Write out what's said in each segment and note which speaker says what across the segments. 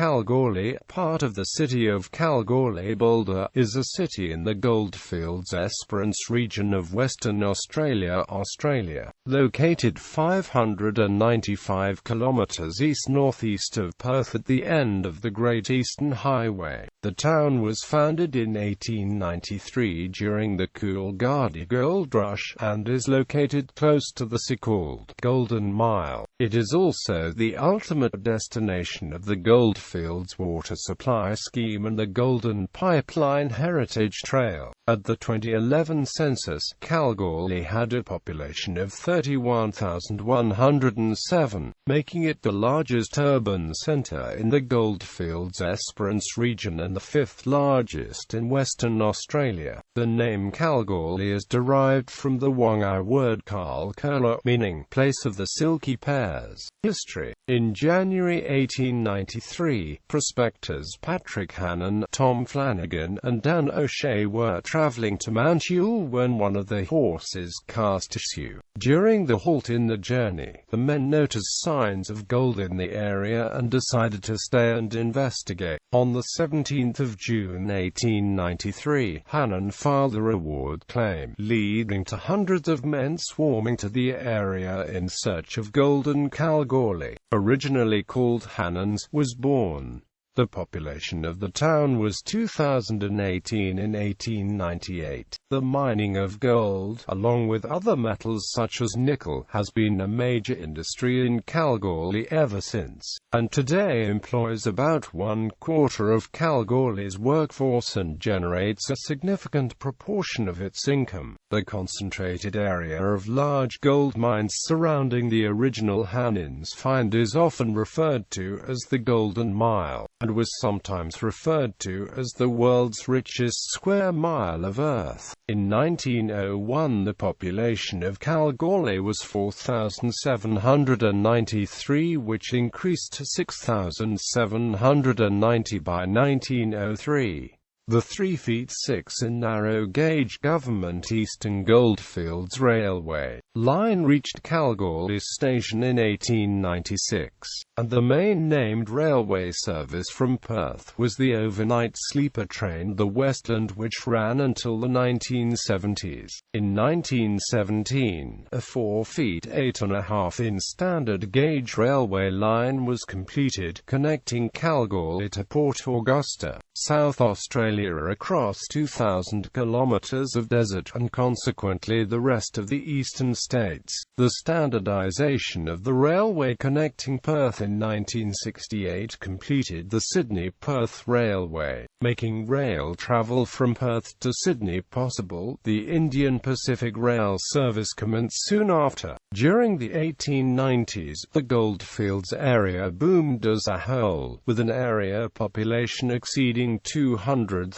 Speaker 1: Kalgoorlie, part of the City of Kalgoorlie-Boulder, is a city in the Goldfields-Esperance region of Western Australia, Australia. Located 595 kilometres east-northeast of Perth at the end of the Great Eastern Highway, the town was founded in 1893 during the Coolgardie gold rush, and is located close to the so-called Golden Mile. It is also the ultimate destination of the Goldfields Water Supply Scheme and the Golden Pipeline Heritage Trail. At the 2011 census, Kalgoorlie had a population of 31,107, making it the largest urban centre in the Goldfields-Esperance region and the fifth largest in Western Australia. The name Kalgoorlie is derived from the Bonga word Kalgoorlie, meaning place of the silky pears. History. In January 1893, prospectors Patrick Hannon, Tom Flanagan, and Dan O'Shea were travelling to Mount Yule when one of their horses cast issue. During the halt in the journey, the men noticed signs of gold in the area and decided to stay and investigate. On the 17th of June 1893, Hannon filed a reward claim, leading to hundreds of men swarming to the area in search of gold, and Kalgoorlie, originally called Hannon's, was born. The population of the town was 2,018 in 1898. The mining of gold, along with other metals such as nickel, has been a major industry in Kalgoorlie ever since, and today employs about 1/4 of Kalgoorlie's workforce and generates a significant proportion of its income. The concentrated area of large gold mines surrounding the original Hannon's find is often referred to as the Golden Mile, and was sometimes referred to as the world's richest square mile of Earth. In 1901, the population of Kalgoorlie was 4,793, which increased to 6,790 by 1903. The 3 feet 6 in narrow-gauge Government Eastern Goldfields Railway line reached Kalgoorlie Station in 1896, and the main named railway service from Perth was the overnight sleeper train the Westland, which ran until the 1970s. In 1917, a 4 feet 8.5 in standard-gauge railway line was completed, connecting Kalgoorlie to Port Augusta, South Australia, across 2,000 kilometres of desert, and consequently the rest of the eastern states. The standardisation of the railway connecting Perth in 1968 completed the Sydney-Perth Railway, making rail travel from Perth to Sydney possible. The Indian Pacific Rail service commenced soon after. During the 1890s, the Goldfields area boomed as a whole, with an area population exceeding 200,000,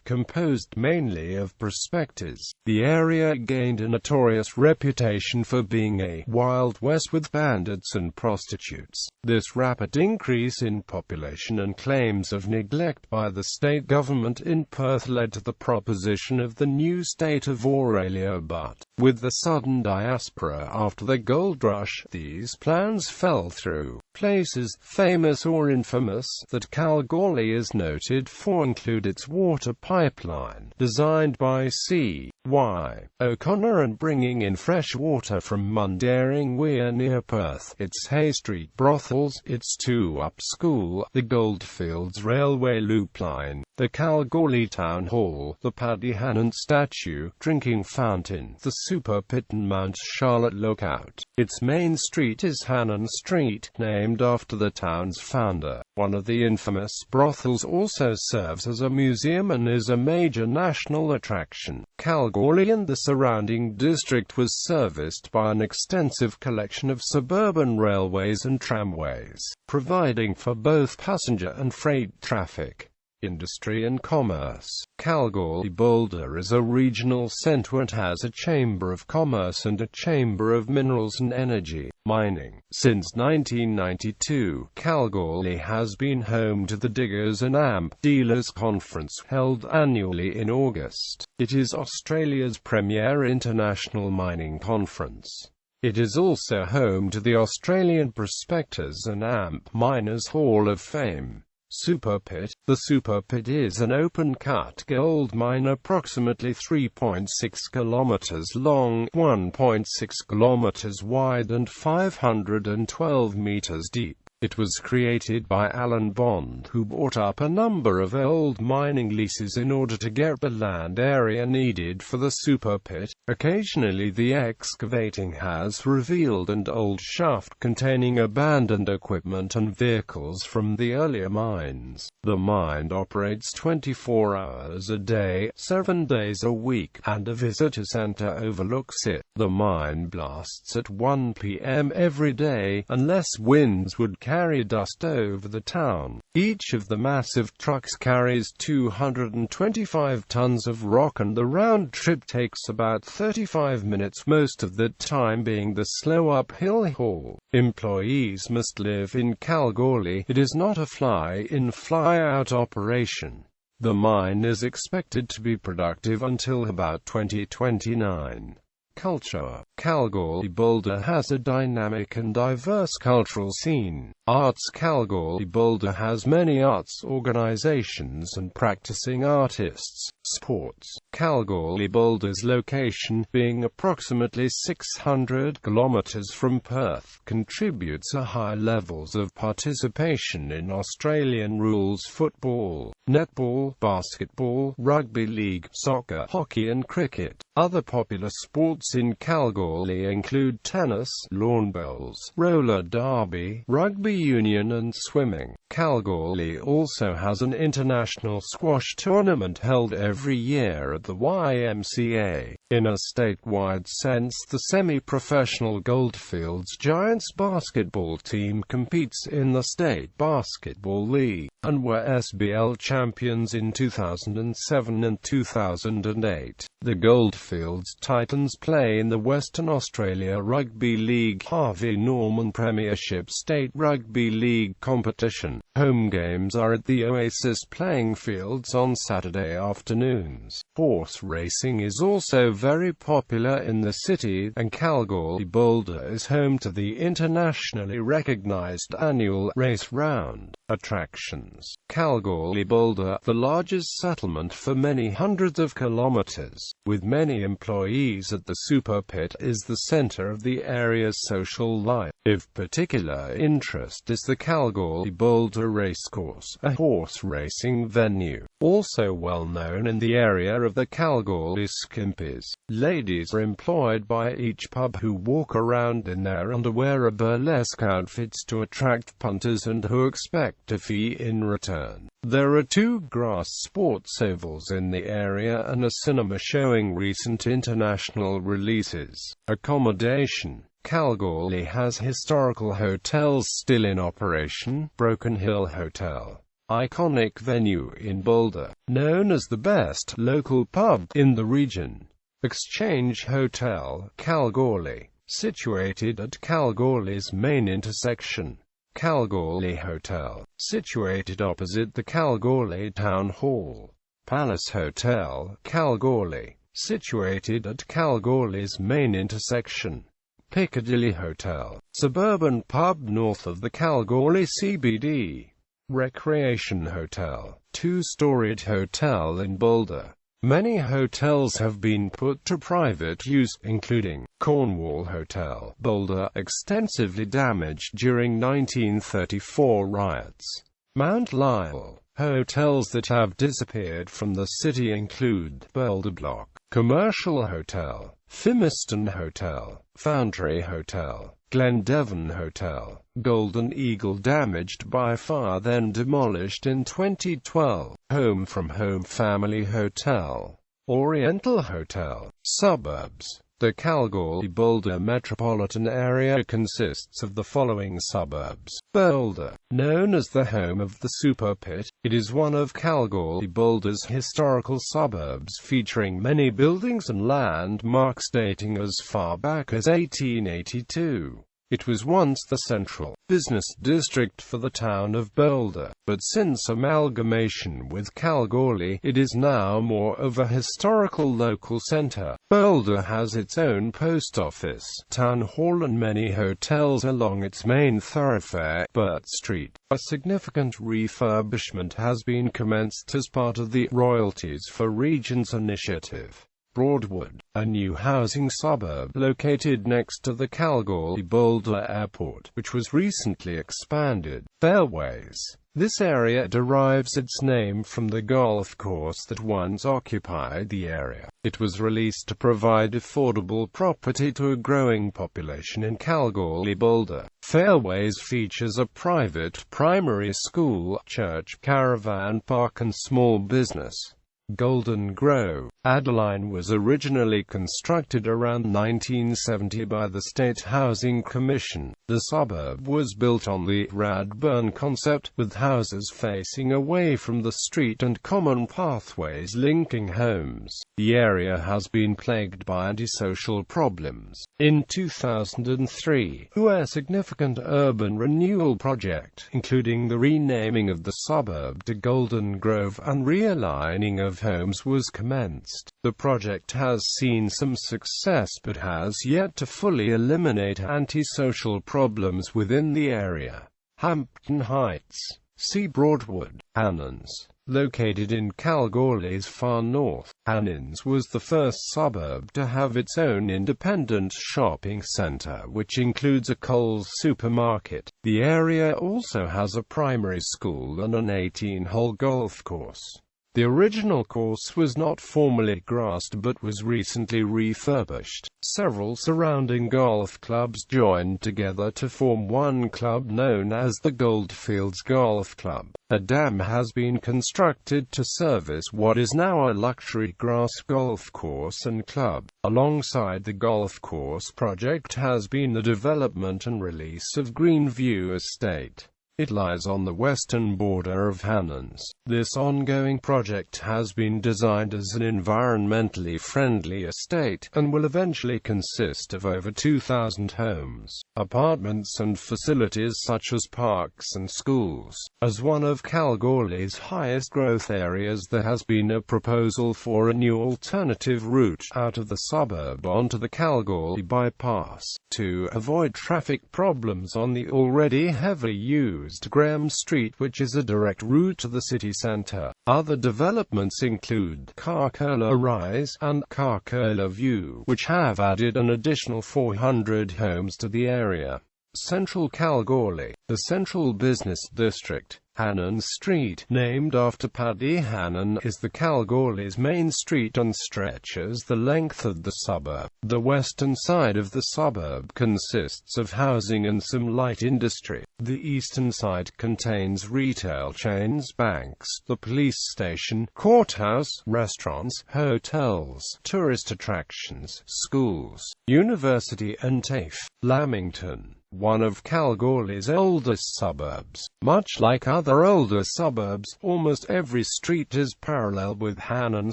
Speaker 1: composed mainly of prospectors. The area gained a notorious reputation for being a Wild West with bandits and prostitutes. This rapid increase in population and claims of neglect by the state government in Perth led to the proposition of the new state of Australia, but with the sudden diaspora after the gold rush, these plans fell through. Places, famous or infamous, that Kalgoorlie is noted for include its water pipeline, designed by C.Y. O'Connor and bringing in fresh water from Mundaring Weir near Perth, its Hay Street brothels, its 2-up school, the Goldfields Railway loop line, the Kalgoorlie Town Hall, the Paddy Hannon statue, drinking fountain, the super pit and Mount Charlotte lookout. Its main street is Hannon Street, named after the town's founder. One of the infamous brothels also serves as a museum and is a major national attraction. Kalgoorlie and the surrounding district was serviced by an extensive collection of suburban railways and tramways, providing for both passenger and freight traffic. Industry and commerce. Kalgoorlie-Boulder is a regional centre. It has a chamber of commerce and a chamber of minerals and energy mining. Since 1992, Kalgoorlie has been home to the Diggers and AMP Dealers Conference, held annually in August. It is Australia's premier international mining conference. It is also home to the Australian Prospectors and AMP Miners Hall of Fame. Super Pit. The Super Pit is an open-cut gold mine approximately 3.6 kilometres long, 1.6 kilometres wide and 512 metres deep. It was created by Alan Bond, who bought up a number of old mining leases in order to get the land area needed for the Super Pit. Occasionally the excavating has revealed an old shaft containing abandoned equipment and vehicles from the earlier mines. The mine operates 24 hours a day, 7 days a week, and a visitor center overlooks it. The mine blasts at 1 p.m. every day, unless winds would carry dust over the town. Each of the massive trucks carries 225 tons of rock, and the round trip takes about 35 minutes, most of the time being the slow uphill haul. Employees must live in Kalgoorlie. It is not a fly-in, fly-out operation. The mine is expected to be productive until about 2029. Culture. Kalgoorlie-Boulder has a dynamic and diverse cultural scene. Arts. Kalgoorlie-Boulder has many arts organizations and practicing artists. Sports. Kalgoorlie-Boulder's location, being approximately 600 kilometers from Perth, contributes to high levels of participation in Australian rules football, netball, basketball, rugby league, soccer, hockey and cricket. Other popular sports in Kalgoorlie include tennis, lawn bowls, roller derby, rugby union and swimming. Kalgoorlie also has an international squash tournament held every year at the YMCA. In a statewide sense, the semi-professional Goldfields Giants basketball team competes in the State Basketball League, and were SBL champions in 2007 and 2008. The Goldfields Titans play in the Western Australia Rugby League Harvey Norman Premiership State Rugby League competition. Home games are at the Oasis playing fields on Saturday afternoons. Horse racing is also very popular in the city, and Kalgoorlie-Boulder is home to the internationally recognized annual Race Round. Attractions. Kalgoorlie-Boulder, the largest settlement for many hundreds of kilometers, with many employees at the Super Pit, is the center of the area's social life. Of particular interest is the Kalgoorlie-Boulder Racecourse, a horse racing venue. Also well known in the area of the Kalgoorlie Skimpies. Ladies are employed by each pub who walk around in their underwear or burlesque outfits to attract punters and who expect a fee in return. There are 2 grass sports ovals in the area and a cinema showing recent international releases. Accommodation. Kalgoorlie has historical hotels still in operation. Broken Hill Hotel, iconic venue in Boulder, known as the best local pub in the region. Exchange Hotel, Kalgoorlie, situated at Kalgoorlie's main intersection. Kalgoorlie Hotel, situated opposite the Kalgoorlie Town Hall. Palace Hotel, Kalgoorlie, situated at Kalgoorlie's main intersection. Piccadilly Hotel, suburban pub north of the Kalgoorlie CBD. Recreation Hotel, 2-storied hotel in Boulder. Many hotels have been put to private use, including Cornwall Hotel, Boulder, extensively damaged during 1934 riots. Mount Lyell. Hotels that have disappeared from the city include Boulder Block, Commercial Hotel, Fimiston Hotel, Foundry Hotel, Glendevon Hotel, Golden Eagle damaged by fire then demolished in 2012, Home from Home Family Hotel, Oriental Hotel. Suburbs. The Kalgoorlie-Boulder metropolitan area consists of the following suburbs. Boulder, known as the home of the Super Pit, it is one of Kalgoorlie-Boulder's historical suburbs featuring many buildings and landmarks dating as far back as 1882. It was once the central business district for the town of Boulder, but since amalgamation with Kalgoorlie, it is now more of a historical local centre. Boulder has its own post office, town hall and many hotels along its main thoroughfare, Burt Street. A significant refurbishment has been commenced as part of the Royalties for Regions initiative. Broadwood, a new housing suburb located next to the Kalgoorlie-Boulder airport, which was recently expanded. Fairways. This area derives its name from the golf course that once occupied the area. It was released to provide affordable property to a growing population in Kalgoorlie-Boulder. Fairways features a private primary school, church, caravan park and small business. Golden Grove. Adeline was originally constructed around 1970 by the State Housing Commission. The suburb was built on the Radburn concept, with houses facing away from the street and common pathways linking homes. The area has been plagued by antisocial problems. In 2003, a significant urban renewal project, including the renaming of the suburb to Golden Grove and realigning of homes, was commenced. The project has seen some success but has yet to fully eliminate antisocial problems within the area. Hampton Heights. See Broadwood. Annans. Located in Kalgoorlie's far north, Annans was the first suburb to have its own independent shopping centre, which includes a Coles supermarket. The area also has a primary school and an 18-hole golf course. The original course was not formally grassed but was recently refurbished. Several surrounding golf clubs joined together to form one club known as the Goldfields Golf Club. A dam has been constructed to service what is now a luxury grass golf course and club. Alongside the golf course project has been the development and release of Greenview Estate. It lies on the western border of Annans. This ongoing project has been designed as an environmentally friendly estate, and will eventually consist of over 2,000 homes, apartments and facilities such as parks and schools. As one of Kalgoorlie's highest growth areas, there has been a proposal for a new alternative route out of the suburb onto the Kalgoorlie bypass, to avoid traffic problems on the already heavily used Graham Street, which is a direct route to the city centre. Other developments include Carcola Rise and Carcola View, which have added an additional 400 homes to the area. Central Kalgoorlie. The central business district, Hannan Street, named after Paddy Hannan, is the Kalgoorlie's main street and stretches the length of the suburb. The western side of the suburb consists of housing and some light industry. The eastern side contains retail chains, banks, the police station, courthouse, restaurants, hotels, tourist attractions, schools, university and TAFE. Lamington. One of Kalgoorlie's oldest suburbs. Much like other older suburbs, almost every street is parallel with Hannan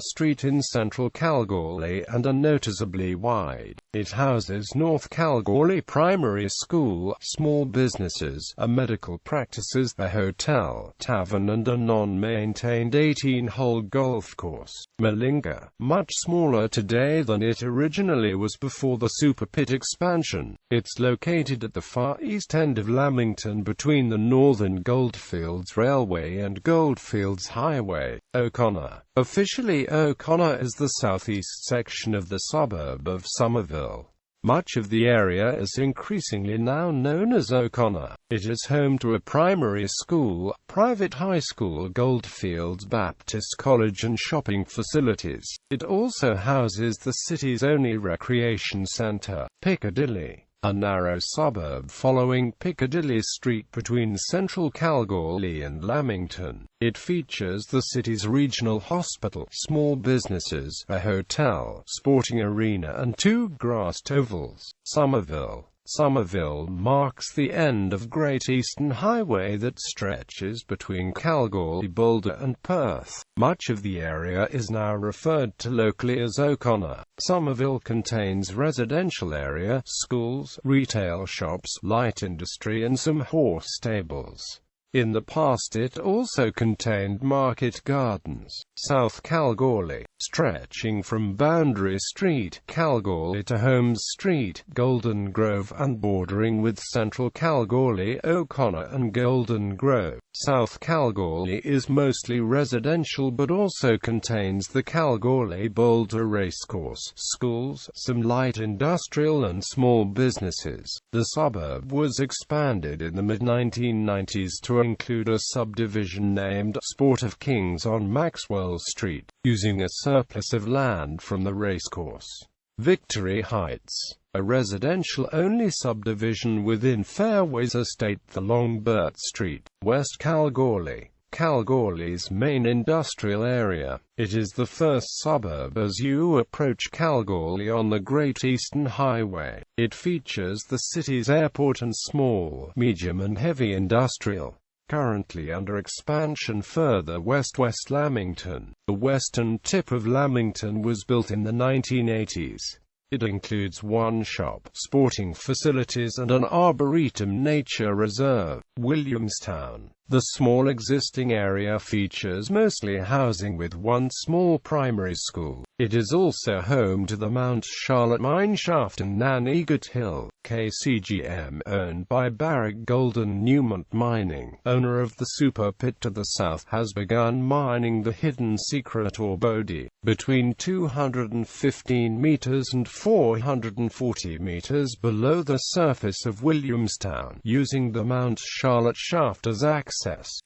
Speaker 1: Street in central Kalgoorlie and are noticeably wide. It houses North Kalgoorlie Primary School, small businesses, a medical practices, a hotel, tavern and a non-maintained 18-hole golf course. Malinga. Much smaller today than it originally was before the Super Pit expansion. It's located at the far east end of Lamington between the Northern Goldfields Railway and Goldfields Highway. O'Connor. Officially, O'Connor is the southeast section of the suburb of Somerville. Much of the area is increasingly now known as O'Connor. It is home to a primary school, private high school, Goldfields Baptist College and shopping facilities. It also houses the city's only recreation centre, Piccadilly, a narrow suburb following Piccadilly Street between central Kalgoorlie and Lamington. It features the city's regional hospital, small businesses, a hotel, sporting arena and two grassed ovals. Somerville. Somerville marks the end of Great Eastern Highway that stretches between Kalgoorlie-Boulder and Perth. Much of the area is now referred to locally as O'Connor. Somerville contains residential area, schools, retail shops, light industry and some horse stables. In the past it also contained market gardens. South Kalgoorlie, stretching from Boundary Street, Kalgoorlie to Holmes Street, Golden Grove and bordering with Central Kalgoorlie, O'Connor and Golden Grove. South Kalgoorlie is mostly residential but also contains the Kalgoorlie-Boulder racecourse, schools, some light industrial and small businesses. The suburb was expanded in the mid-1990s to include a subdivision named Sport of Kings on Maxwell Street, using a surplus of land from the racecourse. Victory Heights, a residential-only subdivision within Fairways Estate, along Burt Street, West Kalgoorlie, Kalgoorlie's main industrial area. It is the first suburb as you approach Kalgoorlie on the Great Eastern Highway. It features the city's airport and small, medium and heavy industrial. Currently under expansion further west. Lamington. The western tip of Lamington was built in the 1980s. It includes one shop, sporting facilities and an arboretum nature reserve. Williamstown. The small existing area features mostly housing with one small primary school. It is also home to the Mount Charlotte mine shaft and Nan Egot Hill, KCGM, owned by Barrick Golden Newmont Mining, owner of the super pit to the south, has begun mining the hidden secret ore body, between 215 meters and 440 meters below the surface of Williamstown, using the Mount Charlotte shaft as access.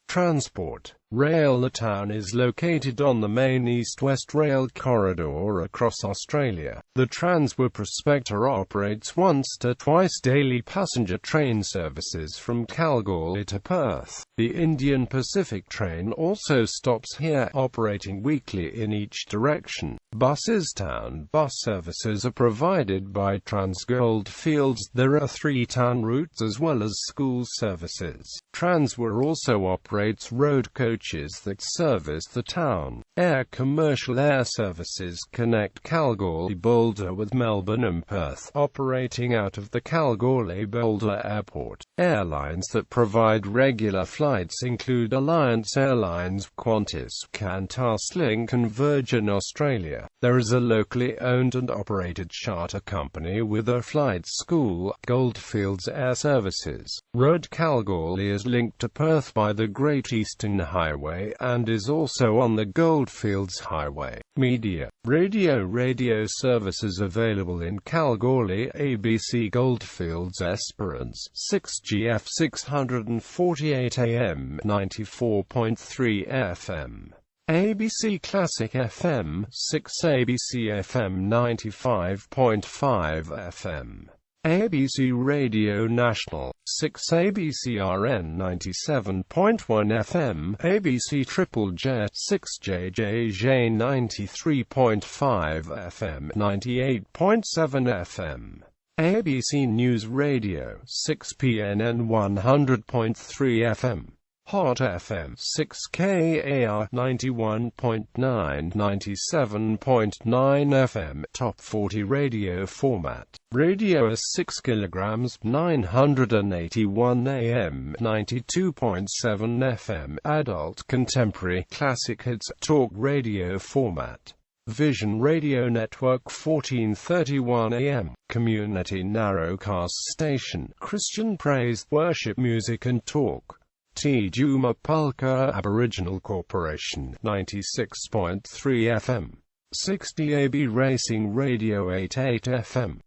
Speaker 1: Transport. Rail. The town is located on the main east-west rail corridor across Australia. The Transwa Prospector operates once to twice daily passenger train services from Kalgoorlie to Perth. The Indian Pacific train also stops here, operating weekly in each direction. Buses. Town bus services are provided by Goldfields. There are 3 town routes as well as school services. Transwa also operates road coaches that service the town. Air. Commercial air services connect Kalgoorlie-Boulder with Melbourne and Perth, operating out of the Kalgoorlie-Boulder Airport. Airlines that provide regular flights include Alliance Airlines, Qantas, QantasLink and Virgin Australia. There is a locally owned and operated charter company with a flight school, Goldfields Air Services. Road. Kalgoorlie is linked to Perth by the Great Eastern Highway and is also on the Goldfields Highway. Media. Radio services available in Kalgoorlie. ABC Goldfields-Esperance, 6GF 648 AM 94.3 FM. ABC Classic FM, 6 ABC FM 95.5 FM. ABC Radio National, 6 ABCRN 97.1 FM, ABC Triple Jet 6 JJJ 93.5 FM 98.7 FM. ABC News Radio, 6 PNN 100.3 FM. Hot FM 6KAR 91.9 97.9 FM. Top 40 radio format. Radio is 6 kilograms 981 AM 92.7 FM. Adult contemporary classic hits talk radio format. Vision Radio Network 1431 AM. Community narrowcast station. Christian praise, worship music and talk. Tjuma Pulka Aboriginal Corporation 96.3 FM. 60 AB Racing Radio 88 FM.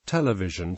Speaker 1: Television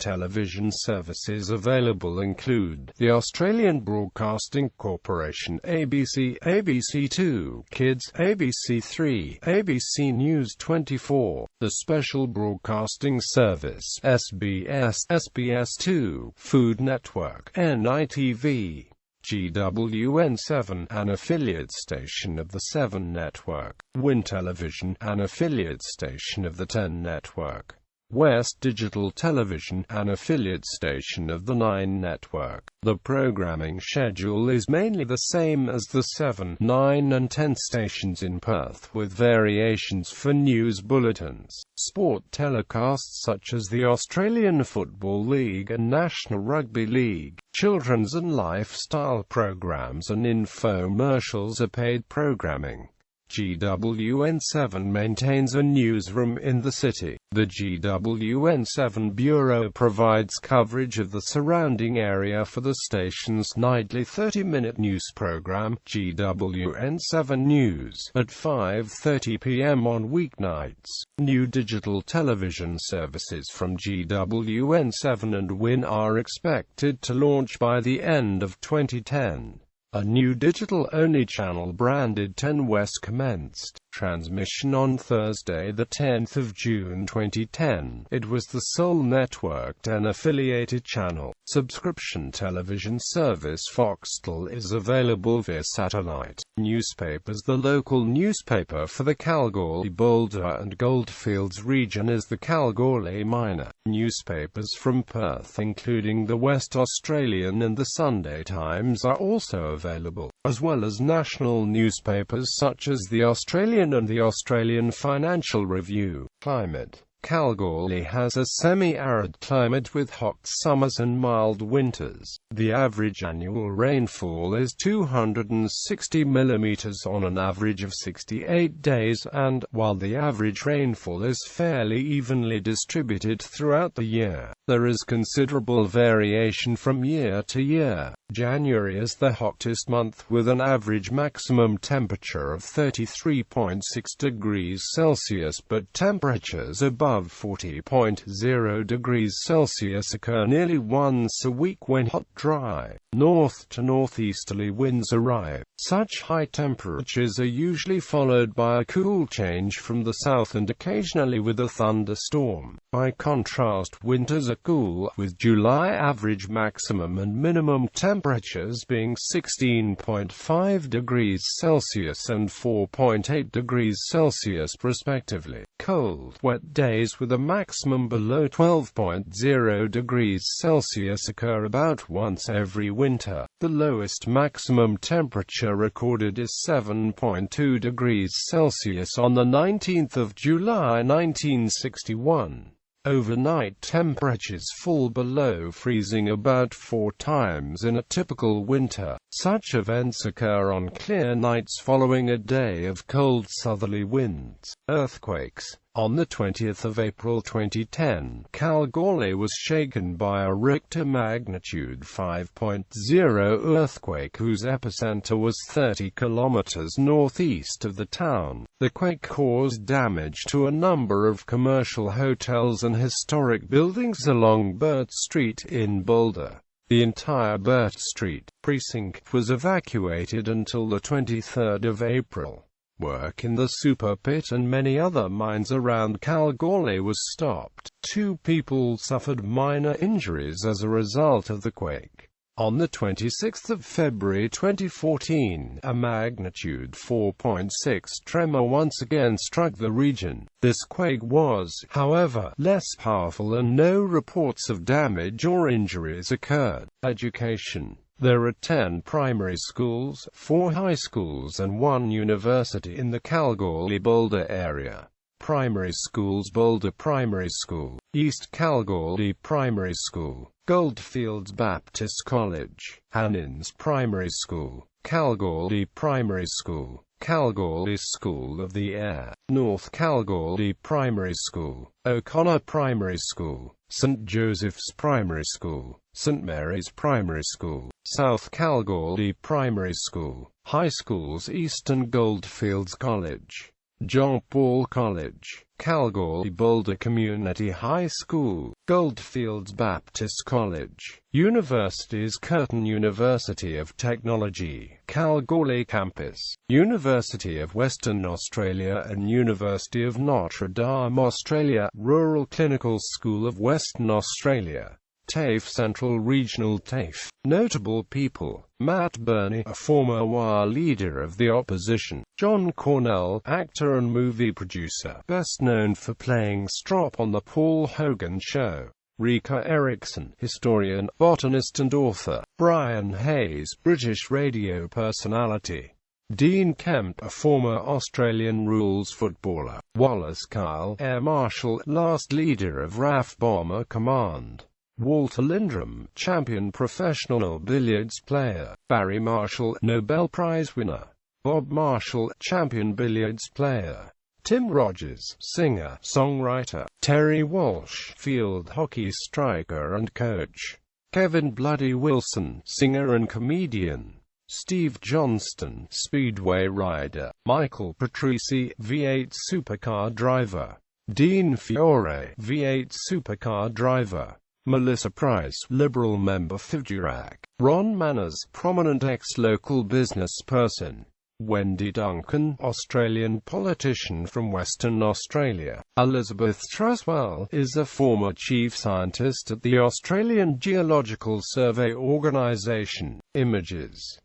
Speaker 1: services available include the Australian Broadcasting Corporation, ABC, ABC2 Kids, ABC3, ABC News 24, the Special Broadcasting Service, SBS, SBS2, Food Network, NITV. GWN7, an affiliate station of the 7 network. Win Television, an affiliate station of the 10 network. West Digital Television, an affiliate station of the 9 network. The programming schedule is mainly the same as the 7, 9 and 10 stations in Perth, with variations for news bulletins, sport telecasts such as the Australian Football League and National Rugby League, children's and lifestyle programs, and infomercials are paid programming. GWN7 maintains a newsroom in the city. The GWN7 Bureau provides coverage of the surrounding area for the station's nightly 30-minute news program, GWN7 News, at 5:30 p.m. on weeknights. New digital television services from GWN7 and WIN are expected to launch by the end of 2010. A new digital-only channel branded 10 West commenced transmission on Thursday, the 10th of June 2010. It was the sole networked and affiliated channel. Subscription television service Foxtel is available via satellite. Newspapers. The local newspaper for the Kalgoorlie-Boulder and Goldfields region is the Kalgoorlie Miner. Newspapers from Perth, including the West Australian and the Sunday Times, are also available, as well as national newspapers such as the Australian and the Australian Financial Review. Climate. Kalgoorlie has a semi-arid climate with hot summers and mild winters. The average annual rainfall is 260 mm on an average of 68 days, and, while the average rainfall is fairly evenly distributed throughout the year, there is considerable variation from year to year. January is the hottest month, with an average maximum temperature of 33.6 degrees Celsius, but temperatures above 40.0 degrees Celsius occur nearly once a week when hot, dry, north to northeasterly winds arrive. Such high temperatures are usually followed by a cool change from the south and occasionally with a thunderstorm. By contrast, winters are cool, with July average maximum and minimum temperatures being 16.5 degrees Celsius and 4.8 degrees Celsius respectively. Cold, wet days with a maximum below 12.0 degrees Celsius occur about once every winter. The lowest maximum temperature recorded is 7.2 degrees Celsius on the 19th of July 1961. Overnight temperatures fall below freezing about 4 times in a typical winter. Such events occur on clear nights following a day of cold southerly winds. Earthquakes. On the 20th of April 2010, Kalgoorlie was shaken by a Richter magnitude 5.0 earthquake whose epicenter was 30 kilometers northeast of the town. The quake caused damage to a number of commercial hotels and historic buildings along Burt Street in Boulder. The entire Burt Street precinct was evacuated until the 23rd of April. Work in the super pit and many other mines around Kalgoorlie was stopped. 2 people suffered minor injuries as a result of the quake. On the 26th of February 2014, a magnitude 4.6 tremor once again struck the region. This quake was, however, less powerful and no reports of damage or injuries occurred. Education. There are 10 primary schools, 4 high schools and 1 university in the Kalgoorlie-Boulder area. Primary schools: Boulder Primary School, East Kalgoorlie Primary School, Goldfields Baptist College, Hannins Primary School, Kalgoorlie Primary School, Kalgoorlie School of the Air, North Kalgoorlie Primary School, O'Connor Primary School, St. Joseph's Primary School, St. Mary's Primary School, South Kalgoorlie Primary School. High schools: Eastern Goldfields College, John Paul College, Kalgoorlie-Boulder Community High School, Goldfields Baptist College. Universities: Curtin University of Technology, Kalgoorlie Campus, University of Western Australia and University of Notre Dame Australia, Rural Clinical School of Western Australia. TAFE Central Regional TAFE. Notable people: Matt Birney, a former WA leader of the opposition; John Cornell, actor and movie producer, best known for playing Strop on The Paul Hogan Show; Rika Erickson, historian, botanist and author; Brian Hayes, British radio personality; Dean Kemp, a former Australian rules footballer; Wallace Kyle, Air Marshal, last leader of RAF Bomber Command; Walter Lindrum, champion professional billiards player; Barry Marshall, Nobel Prize winner; Bob Marshall, champion billiards player; Tim Rogers, singer, songwriter; Terry Walsh, field hockey striker and coach; Kevin Bloody Wilson, singer and comedian; Steve Johnston, speedway rider; Michael Patrese, V8 supercar driver; Dean Fiore, V8 supercar driver; Melissa Price, Liberal member for Durack; Ron Manners, prominent ex-local business person; Wendy Duncan, Australian politician from Western Australia; Elizabeth Truswell, is a former chief scientist at the Australian Geological Survey Organisation. Images.